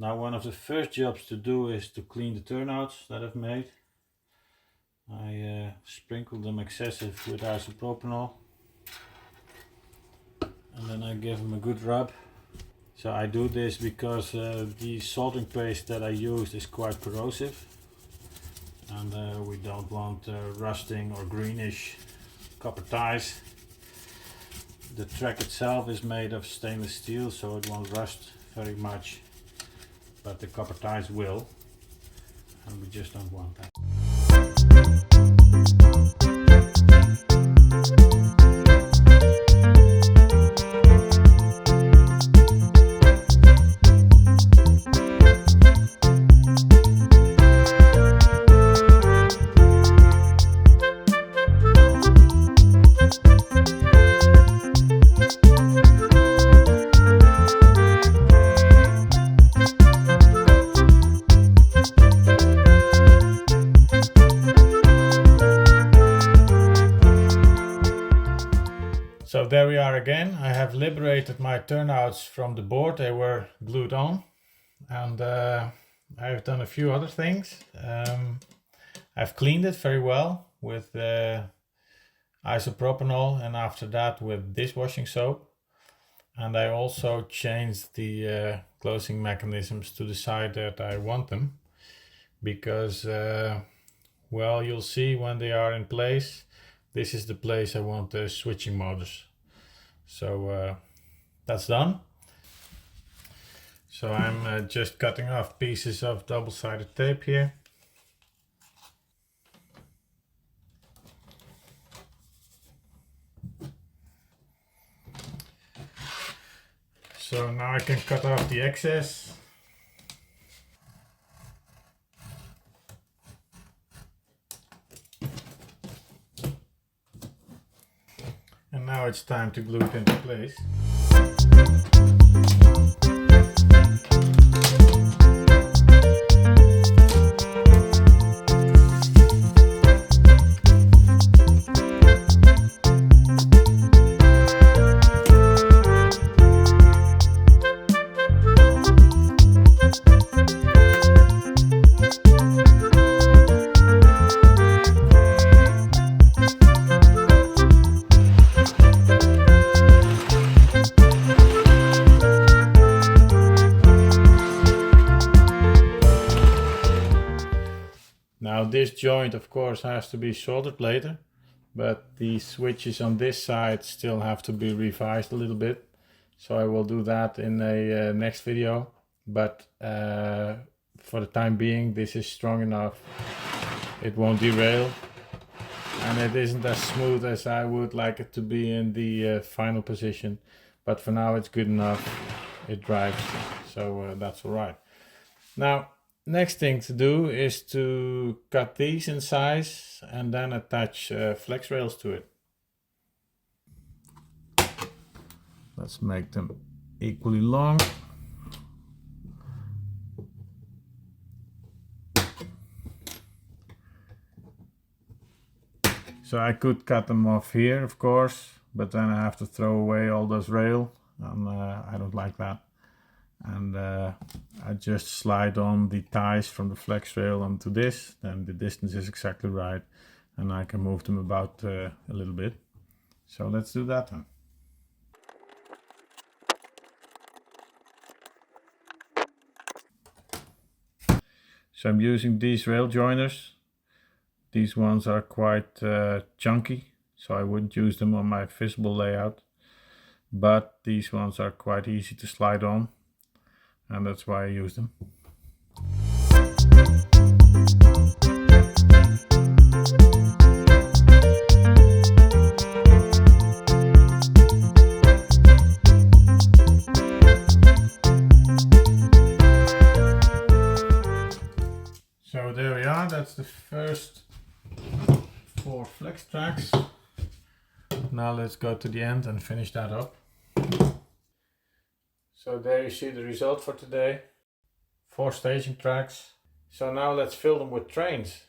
Now one of the first jobs to do is to clean the turnouts that I've made. I sprinkled them excessive with isopropanol and then I give them a good rub. So I do this because the soldering paste that I used is quite corrosive and we don't want rusting or greenish copper ties. The track itself is made of stainless steel, so it won't rust very much, but the copper ties will, and we just don't want that. So there we are again. I have liberated my turnouts from the board. They were glued on, and I've done a few other things. I've cleaned it very well with isopropanol and after that with dishwashing soap. And I also changed the closing mechanisms to the side that I want them, because well, you'll see when they are in place. This is the place I want the switching motors. So that's done. So I'm just cutting off pieces of double-sided tape here. So now I can cut off the excess. And now it's time to glue it into place. Now this joint of course has to be soldered later, but the switches on this side still have to be revised a little bit. So I will do that in a next video, but for the time being this is strong enough. It won't derail and it isn't as smooth as I would like it to be in the final position, but for now it's good enough. It drives, so that's alright. Now next thing to do is to cut these in size and then attach flex rails to it. Let's make them equally long. So I could cut them off here of course, but then I have to throw away all those rail and I don't like that. And I just slide on the ties from the flex rail onto this, then the distance is exactly right and I can move them about a little bit. So let's do that then. So I'm using these rail joiners. These ones are quite chunky, so I wouldn't use them on my visible layout, but these ones are quite easy to slide on, and that's why I use them. So there we are, that's the first 4 flex tracks. Now let's go to the end and finish that up. So there you see the result for today. 4 staging tracks. So now let's fill them with trains.